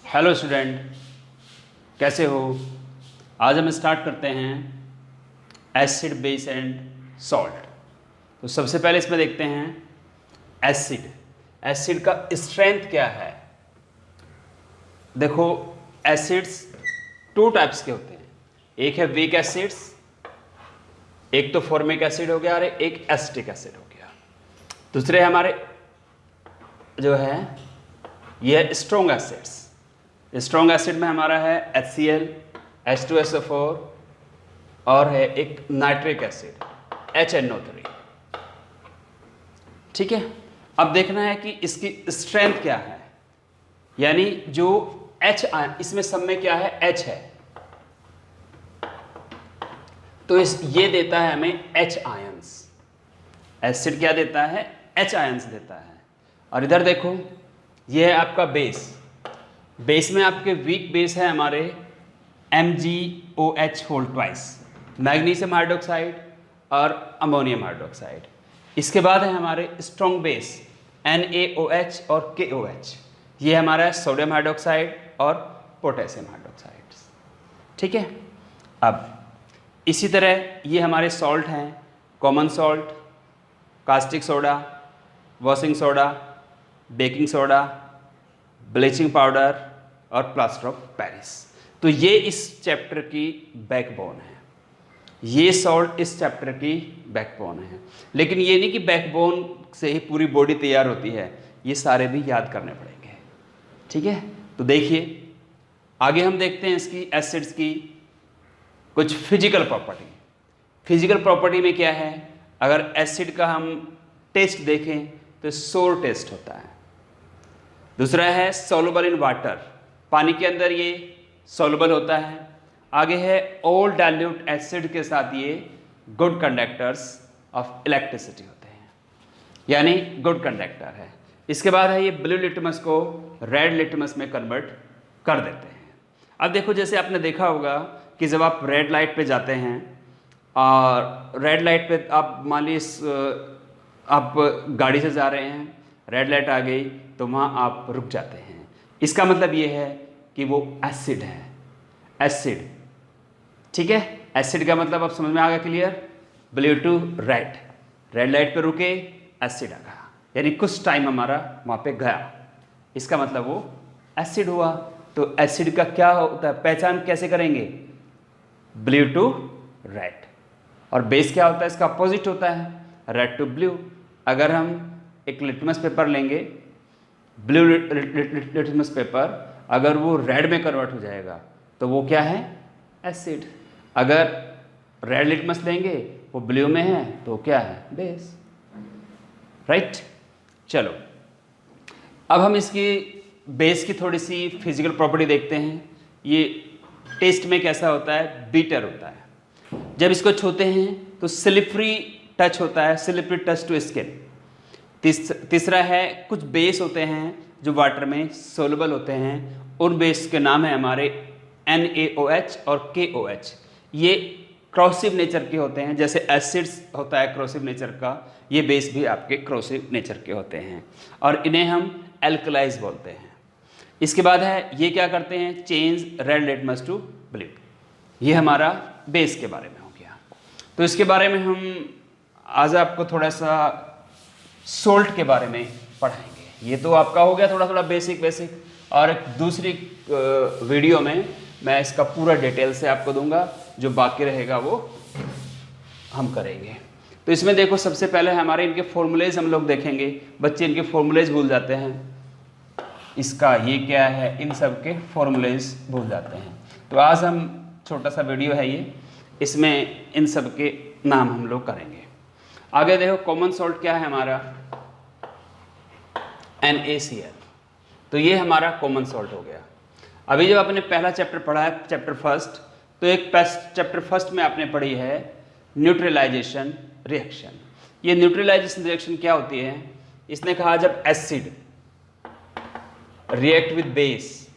Hello student, कैसे हो। आज हम स्टार्ट करते हैं एसिड बेस एंड सॉल्ट। तो सबसे पहले इसमें देखते हैं एसिड। एसिड का स्ट्रेंथ क्या है। देखो, एसिड्स टू टाइप्स के होते हैं। एक है वीक एसिड्स, एक तो फॉर्मिक एसिड हो गया और एक एसिटिक एसिड हो गया। दूसरे हमारे जो है ये है स्ट्रॉन्ग एसिड्स। स्ट्रॉन्ग एसिड में हमारा है HCl, H2SO4 और है एक नाइट्रिक एसिड HNO3। ठीक है, अब देखना है कि इसकी स्ट्रेंथ क्या है, यानी जो H आयन, इसमें सब में क्या है, H है, तो ये देता है हमें H आयंस। एसिड क्या देता है, H आयंस देता है। और इधर देखो, ये है आपका बेस। बेस में आपके वीक बेस है हमारे MgOH whole twice, magnesium hydroxide और अमोनियम हाइड्रोक्साइड। इसके बाद है हमारे स्ट्रॉन्ग बेस NaOH और KOH, ये हमारा है सोडियम हाइड्रोक्साइड और पोटेशियम हाइड्रोक्साइड। ठीक है, अब इसी तरह ये हमारे सॉल्ट हैं, common salt, caustic soda, washing soda, baking soda, bleaching powder और प्लास्टर ऑफ पेरिस। तो ये इस चैप्टर की बैकबोन है, ये सॉल्ट इस चैप्टर की बैकबोन है। लेकिन ये नहीं कि बैकबोन से ही पूरी बॉडी तैयार होती है, ये सारे भी याद करने पड़ेंगे। ठीक है, तो देखिए आगे हम देखते हैं इसकी एसिड्स की कुछ फिजिकल प्रॉपर्टी। फिजिकल प्रॉपर्टी में क्या है, अगर एसिड का हम टेस्ट देखें तो सोर टेस्ट होता है। दूसरा है सॉल्युबल इन वाटर, पानी के अंदर ये सॉल्युबल होता है। आगे है ऑल डाइल्यूट एसिड के साथ ये गुड कंडक्टर्स ऑफ इलेक्ट्रिसिटी होते हैं, यानी गुड कंडक्टर है। इसके बाद है ये ब्लू लिटमस को रेड लिटमस में कन्वर्ट कर देते हैं। अब देखो, जैसे आपने देखा होगा कि जब आप रेड लाइट पे जाते हैं और रेड लाइट पे आप मान लीजिए आप गाड़ी से जा रहे हैं, रेड लाइट आ गई तो वहाँ आप रुक जाते हैं। इसका मतलब ये है कि वो एसिड है, एसिड। ठीक है, एसिड का मतलब अब समझ में आ गया, clear. Blue to red, red light पे रुके, एसिड आ गया, यानी कुछ टाइम हमारा वहाँ पे गया, इसका मतलब वो एसिड हुआ। तो एसिड का क्या होता है, पहचान कैसे करेंगे, ब्लू टू रेड। और बेस क्या होता है, इसका अपोजिट होता है, रेड टू ब्लू। अगर हम एक लिटमस पेपर लेंगे, ब्लू लिटमस पेपर, अगर वो रेड में कन्वर्ट हो जाएगा तो वो क्या है, एसिड। अगर रेड लिटमस लेंगे, वो ब्लू में है तो क्या है, बेस। राइट, चलो अब हम इसकी बेस की थोड़ी सी फिजिकल प्रॉपर्टी देखते हैं। ये टेस्ट में कैसा होता है, बीटर होता है। जब इसको छूते हैं तो स्लिपरी टच होता है, स्लिपरी टच टू स्किन। तीसरा है कुछ बेस होते हैं जो वाटर में सोलुबल होते हैं, उन बेस के नाम है हमारे NaOH और KOH। ये क्रॉसिव नेचर के होते हैं, जैसे एसिड्स होता है क्रॉसिव नेचर का, ये बेस भी आपके क्रॉसिव नेचर के होते हैं और इन्हें हम एल्कलाइज बोलते हैं। इसके बाद है ये क्या करते हैं, change red litmus to blue. ये हमारा बेस के बारे में हो गया। तो इसके बारे में हम आज आपको थोड़ा सा सोल्ट के बारे में पढ़ाएंगे। ये तो आपका हो गया थोड़ा थोड़ा बेसिक, और एक दूसरी वीडियो में मैं इसका पूरा डिटेल से आपको दूंगा, जो बाकी रहेगा वो हम करेंगे। तो इसमें देखो, सबसे पहले हमारे इनके फॉर्मूलेज हम लोग देखेंगे। बच्चे इनके फॉर्मूलेज भूल जाते हैं, इसका ये क्या है, इन सब के फॉर्मूलेज भूल जाते हैं। तो आज हम छोटा सा वीडियो है ये, इसमें इन सब के नाम हम लोग करेंगे। आगे देखो, कॉमन सॉल्ट क्या है हमारा, NaCl। तो ये हमारा कॉमन सॉल्ट हो गया। अभी जब आपने पहला चैप्टर पढ़ा है, चैप्टर फर्स्ट, तो एक चैप्टर फर्स्ट में आपने पढ़ी है न्यूट्रलाइजेशन रिएक्शन। ये न्यूट्रलाइजेशन रिएक्शन क्या होती है, इसने कहा जब acid react with base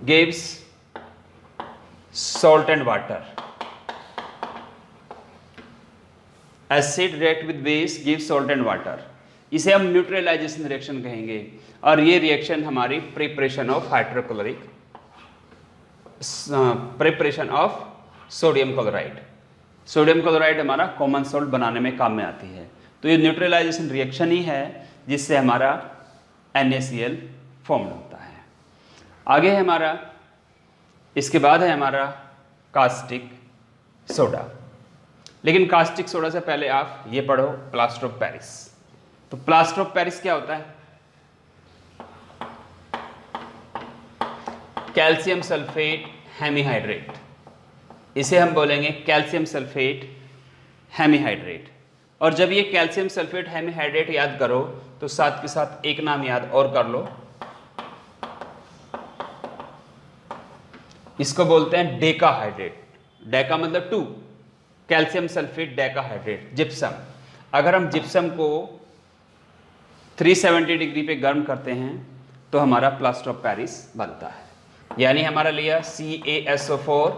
gives salt and water, acid react with base gives salt and water। इसे हम न्यूट्रलाइजेशन रिएक्शन कहेंगे। और ये रिएक्शन हमारी preparation of sodium chloride. Sodium chloride हमारा कॉमन सॉल्ट बनाने में काम में आती है। तो ये न्यूट्रलाइजेशन रिएक्शन ही है जिससे हमारा NaCl फॉर्म होता है। आगे है हमारा, इसके बाद है हमारा कास्टिक सोडा। लेकिन कास्टिक सोडा से पहले आप ये पढ़ो प्लास्टर ऑफ पेरिस। तो प्लास्टर ऑफ पेरिस क्या होता है? कैल्शियम सल्फेट हेमीहाइड्रेट, इसे हम बोलेंगे कैल्शियम सल्फेट हेमीहाइड्रेट। और जब ये कैल्शियम सल्फेट हेमीहाइड्रेट याद करो तो साथ के साथ एक नाम याद और कर लो, इसको बोलते हैं डेकाहाइड्रेट। डेका मतलब 2, कैल्शियम सल्फेट डेकाहाइड्रेट, जिप्सम। अगर हम जिप्सम को 370 डिग्री पे गर्म करते हैं तो हमारा प्लास्टर ऑफ पेरिस बनता है। यानी हमारा लिया CaSO4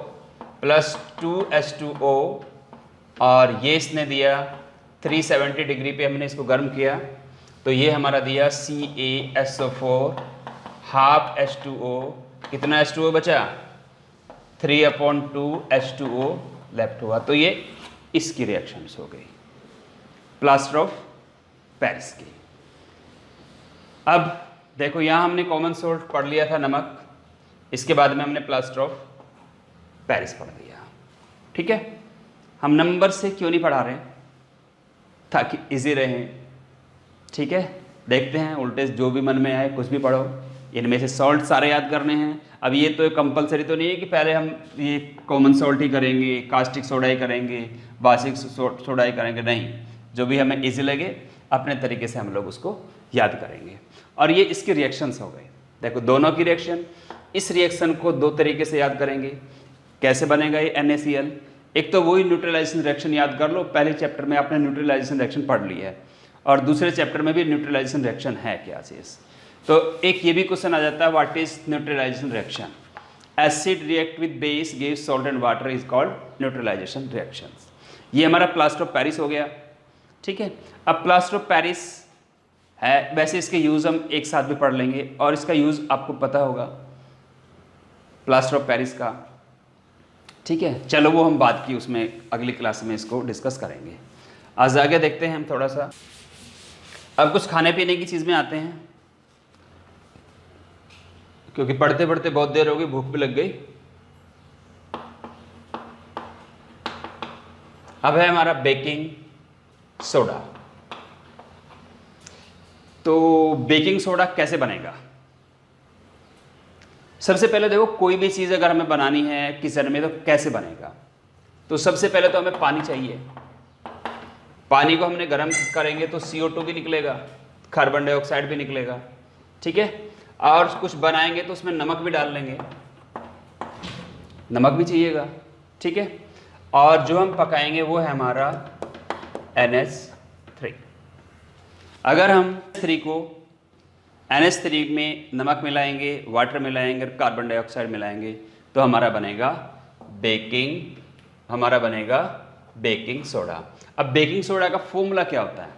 प्लस 2H2O और ये इसने दिया 370 डिग्री पे हमने इसको गर्म किया तो ये हमारा दिया CaSO4 हाफ H2O। कितना H2O बचा? 3/2 H2O लेफ्ट हुआ। तो ये इसकी रिएक्शंस हो गई प्लास्टर ऑफ पेरिस की। अब देखो यहाँ हमने कॉमन सॉल्ट पढ़ लिया था नमक, इसके बाद में हमने प्लास्टर ऑफ पेरिस पढ़ लिया। ठीक है, हम नंबर से क्यों नहीं पढ़ा रहे? ताकि इजी रहे। ठीक है, देखते हैं उल्टे जो भी मन में आए कुछ भी पढ़ो। इनमें से सॉल्ट सारे याद करने हैं। अब ये तो कंपलसरी तो नहीं है कि पहले हम ये कॉमन सॉल्ट ही करेंगे, कास्टिक सोडा ही करेंगे, बासिक सोडा ही करेंगे, नहीं। जो भी हमें इजी लगे अपने तरीके से हम लोग उसको याद करेंगे। और ये इसके रिएक्शंस हो गए। देखो दोनों की रिएक्शन, इस रिएक्शन को दो तरीके से याद करेंगे। कैसे बनेगा ये NaCl? एक तो वही न्यूट्रलाइजेशन रिएक्शन याद कर लो, पहले चैप्टर में आपने न्यूट्रलाइजेशन रिएक्शन पढ़ ली है और दूसरे चैप्टर में भी न्यूट्रलाइजेशन रिएक्शन है क्या चीज़। तो एक ये भी क्वेश्चन आ जाता है, what is neutralization reaction? Acid react with base gives salt and water is called neutralization reactions. ये हमारा प्लास्टर ऑफ पेरिस हो गया। ठीक है, अब प्लास्टर ऑफ पेरिस है, वैसे इसके यूज़ हम एक साथ भी पढ़ लेंगे और इसका यूज़ आपको पता होगा प्लास्टर ऑफ पेरिस का। ठीक है, चलो वो हम बात की उसमें अगली क्लास में इसको डिस्कस करेंगे। आज आगे देखते हैं हम थोड़ा सा। अब कुछ खाने पीने की चीज़ में आते हैं, क्योंकि पढ़ते पढ़ते बहुत देर हो गई, भूख भी लग गई। अब है हमारा बेकिंग सोडा। तो बेकिंग सोडा कैसे बनेगा? सबसे पहले देखो, कोई भी चीज़ अगर हमें बनानी है किचन में तो कैसे बनेगा? तो सबसे पहले तो हमें पानी चाहिए। पानी को हमने गर्म करेंगे तो CO2 भी निकलेगा, कार्बन डाइऑक्साइड भी निकलेगा। ठीक है, और कुछ बनाएंगे तो उसमें नमक भी डाल लेंगे, नमक भी चाहिएगा। ठीक है, और जो हम पकाएंगे वो है हमारा NH3। अगर हम NH3 में नमक मिलाएंगे, वाटर मिलाएंगे, कार्बन डाइऑक्साइड मिलाएंगे तो हमारा बनेगा बेकिंग सोडा। अब बेकिंग सोडा का फॉर्मूला क्या होता है?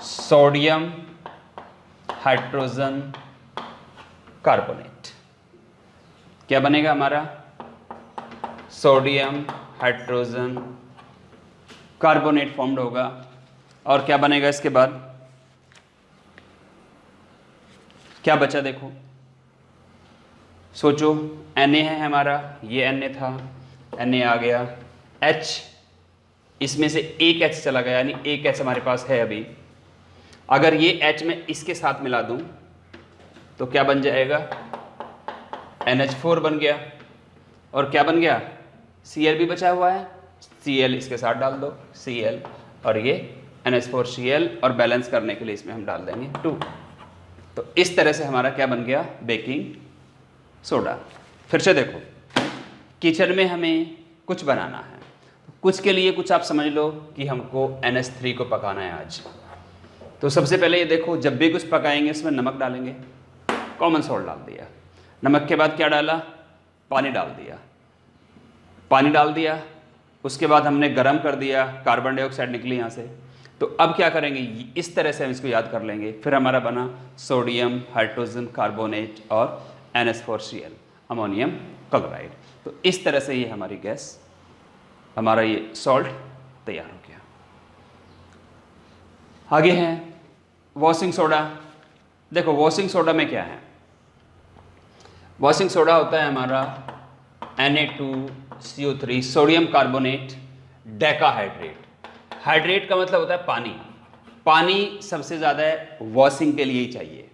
Sodium hydrogen carbonate. क्या बनेगा हमारा? सोडियम हाइड्रोजन कार्बोनेट फॉर्म्ड होगा। और क्या बनेगा इसके बाद? क्या बचा देखो, सोचो। Na है हमारा, ये Na था, Na आ गया, H, इसमें से एक H चला गया, यानी एक H हमारे पास है अभी। अगर ये H में इसके साथ मिला दूं तो क्या बन जाएगा? NH4 बन गया। और क्या बन गया? Cl भी बचा हुआ है, Cl इसके साथ डाल दो, Cl, और ये NH4Cl, और बैलेंस करने के लिए इसमें हम डाल देंगे 2। तो इस तरह से हमारा क्या बन गया? Baking soda. फिर से देखो, किचन में हमें कुछ बनाना है, कुछ के लिए कुछ आप समझ लो कि हमको NH3 को पकाना है आज। तो सबसे पहले ये देखो, जब भी कुछ पकाएंगे इसमें नमक डालेंगे, कॉमन सॉल्ट डाल दिया। नमक के बाद क्या डाला? पानी डाल दिया। उसके बाद हमने गर्म कर दिया, कार्बन डाइऑक्साइड निकली यहाँ से। तो अब क्या करेंगे, इस तरह से हम इसको याद कर लेंगे। फिर हमारा बना सोडियम हाइड्रोजन कार्बोनेट और NH4Cl अमोनियम क्लोराइड। तो इस तरह से ये हमारी गैस, हमारा ये सॉल्ट तैयार हो गया। आगे है वॉशिंग सोडा। देखो वॉशिंग सोडा में क्या है, वॉशिंग सोडा होता है हमारा Na2CO3 sodium carbonate decahydrate. Hydrate का मतलब होता है पानी। पानी सबसे ज़्यादा वॉशिंग के लिए ही चाहिए,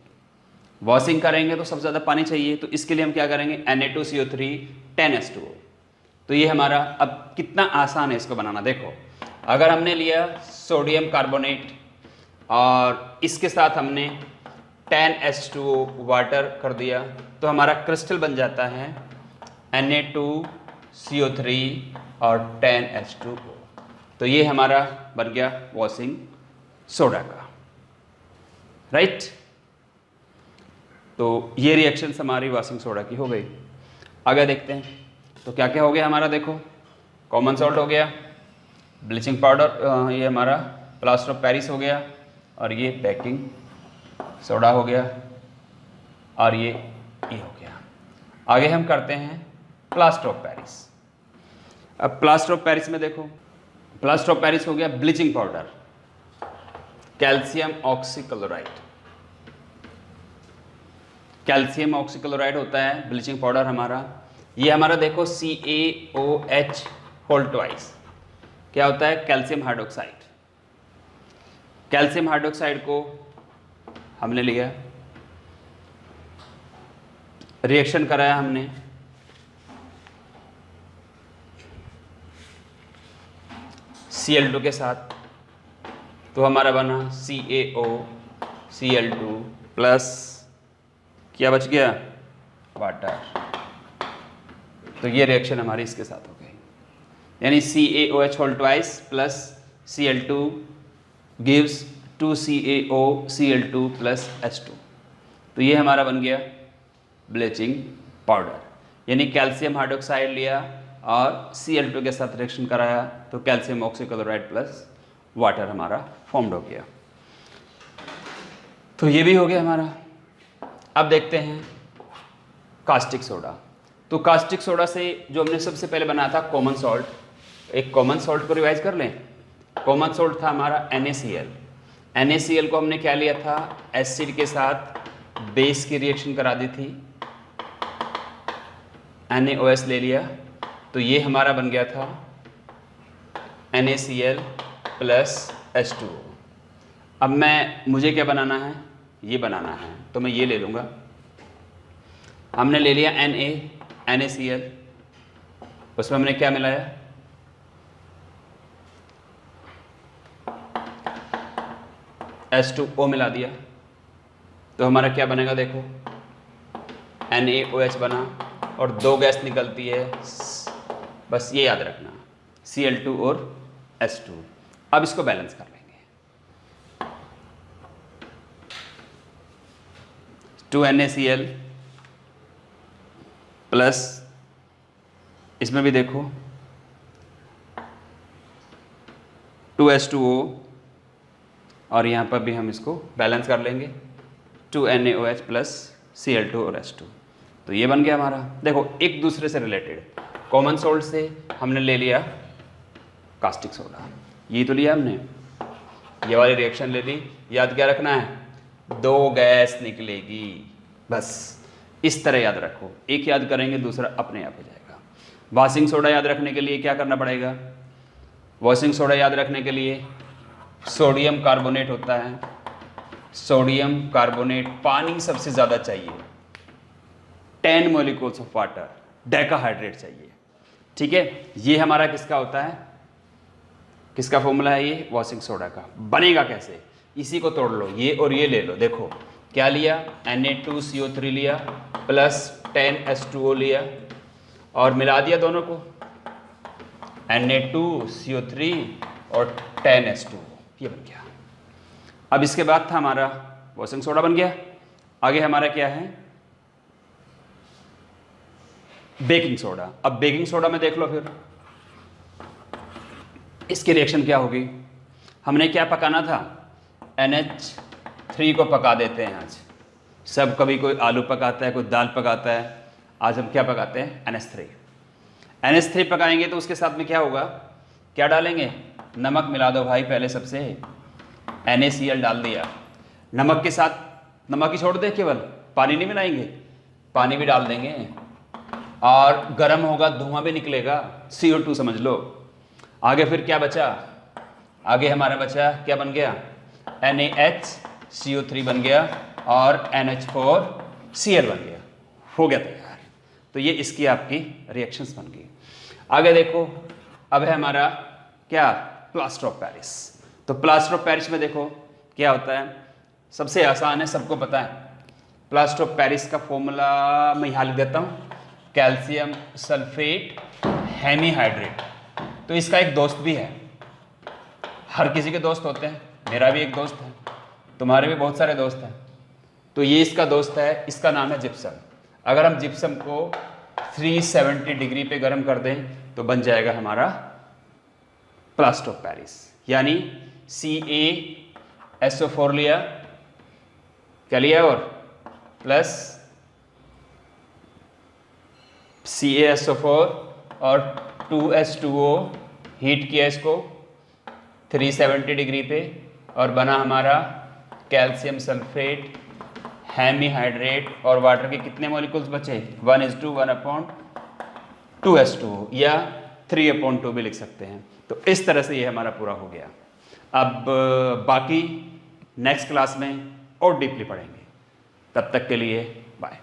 वॉशिंग करेंगे तो सबसे ज़्यादा पानी चाहिए। तो इसके लिए हम क्या करेंगे, Na2CO3 10H2O। तो ये हमारा, अब कितना आसान है इसको बनाना। देखो अगर हमने लिया सोडियम कार्बोनेट और इसके साथ हमने 10H2O वाटर कर दिया, तो हमारा क्रिस्टल बन जाता है Na2CO3 और 10H2O। तो ये हमारा बन गया वॉशिंग सोडा का, राइट। तो ये रिएक्शंस हमारी वॉशिंग सोडा की हो गई। आगे देखते हैं तो क्या क्या हो गया हमारा। देखो कॉमन सॉल्ट हो गया, ब्लीचिंग पाउडर, ये हमारा प्लास्टर ऑफ पेरिस हो गया, और ये बेकिंग सोडा हो गया, और ये हो गया। आगे हम करते हैं प्लास्टर ऑफ पेरिस। अब प्लास्टर ऑफ पेरिस में देखो, प्लास्टर ऑफ पेरिस हो गया bleaching powder, calcium oxychloride. Calcium oxychloride होता है ब्लीचिंग पाउडर हमारा। ये हमारा देखो CaOH होल ट्वाइस क्या होता है, कैल्शियम हाइड्रोक्साइड। कैल्शियम हाइड्रोक्साइड को हमने लिया, रिएक्शन कराया हमने, Cl2 के साथ, तो हमारा बना CaOCl2 प्लस क्या बच गया, वाटर। तो ये रिएक्शन हमारी इसके साथ हो गई, यानी CaOH whole twice plus Cl2 gives 2CaOCl2 plus H2। तो ये हमारा बन गया ब्लीचिंग पाउडर, यानी कैल्शियम हाइड्रोक्साइड लिया और Cl2 के साथ रिएक्शन कराया, तो कैल्शियम ऑक्सीक्लोराइड प्लस वाटर हमारा फॉर्म्ड हो गया। तो ये भी हो गया हमारा। अब देखते हैं कास्टिक सोडा। तो कास्टिक सोडा से जो हमने सबसे पहले बनाया था कॉमन सॉल्ट, एक कॉमन सॉल्ट को रिवाइज कर लें। कॉमन सॉल्ट था हमारा NaCl। NaCl को हमने क्या लिया था, एसिड के साथ बेस की रिएक्शन करा दी थी, NaOH ले लिया, तो ये हमारा बन गया था NaCl प्लस H2O। अब मुझे क्या बनाना है, ये बनाना है, तो मैं ये ले लूँगा। हमने ले लिया NaCl, उसमें हमने क्या मिलाया, H2O मिला दिया, तो हमारा क्या बनेगा, देखो NaOH बना और दो गैस निकलती है, बस ये याद रखना, Cl2 और H2। अब इसको बैलेंस कर लेंगे, 2NaCl प्लस, इसमें भी देखो 2H2O, और यहाँ पर भी हम इसको बैलेंस कर लेंगे, 2NaOH प्लस Cl2 और H2। तो ये बन गया हमारा। देखो एक दूसरे से रिलेटेड, कॉमन सॉल्ट से हमने ले लिया कास्टिक सोडा, ये तो लिया हमने, ये वाली रिएक्शन ले ली। याद क्या रखना है, दो गैस निकलेगी, बस इस तरह याद रखो। एक याद करेंगे दूसरा अपने आप हो जाएगा। वॉशिंग सोडा याद रखने के लिए क्या करना पड़ेगा, वॉशिंग सोडा याद रखने के लिए सोडियम कार्बोनेट होता है, सोडियम कार्बोनेट, पानी सबसे ज़्यादा चाहिए, 10 मोलिक्यूल्स ऑफ वाटर, डेकाहाइड्रेट चाहिए, ठीक है। ये हमारा किसका होता है, किसका फॉर्मूला है, ये वॉशिंग सोडा का। बनेगा कैसे, इसी को तोड़ लो, ये और ये ले लो। देखो क्या लिया, Na2CO3 लिया प्लस 10H2O लिया और मिला दिया दोनों को, Na2CO3 और 10H2O, ये बन गया। अब इसके बाद था हमारा वॉशिंग सोडा बन गया। आगे हमारा क्या है, बेकिंग सोडा। अब बेकिंग सोडा में देख लो फिर इसकी रिएक्शन क्या होगी। हमने क्या पकाना था, NH3 को पका देते हैं आज सब। कभी कोई आलू पकाता है, कोई दाल पकाता है, आज हम क्या पकाते हैं, NH3। NH3 पकाएंगे तो उसके साथ में क्या होगा, क्या डालेंगे, नमक मिला दो भाई। पहले सबसे NaCl डाल दिया, नमक के साथ, नमक ही छोड़ दे केवल, पानी नहीं मिलाएंगे, पानी भी डाल देंगे और गर्म होगा, धुआं भी निकलेगा, CO2 समझ लो। आगे फिर क्या बचा, आगे हमारा बचा क्या बन गया, NaHCO3 बन गया और NH4Cl बन गया, हो गया तैयार। तो ये इसकी आपकी रिएक्शंस बन गई। आगे देखो, अब है हमारा क्या, प्लास्टर ऑफ पेरिस। तो प्लास्टर ऑफ पेरिस में देखो क्या होता है, सबसे आसान है, सबको पता है। प्लास्टर ऑफ पेरिस का फॉर्मूला मैं यहाँ लिख देता हूँ, कैल्शियम सल्फेट हेमीहाइड्रेट। तो इसका एक दोस्त भी है, हर किसी के दोस्त होते हैं, मेरा भी एक दोस्त है, तुम्हारे भी बहुत सारे दोस्त हैं। तो ये इसका दोस्त है, इसका नाम है जिप्सम। अगर हम जिप्सम को 370 डिग्री पे गर्म कर दें तो बन जाएगा हमारा प्लास्टर ऑफ पेरिस। यानी CaSO4 लिया, क्या लिया, और प्लस CaSO4 और 2H2O, हीट किया इसको 370 डिग्री पे और बना हमारा कैल्शियम सल्फेट हेमीहाइड्रेट। और वाटर के कितने मॉलिक्यूल्स बचे, 1:1/2H2O या 3/2 भी लिख सकते हैं। तो इस तरह से ये हमारा पूरा हो गया। अब बाकी नेक्स्ट क्लास में और डीपली पढ़ेंगे, तब तक के लिए बाय।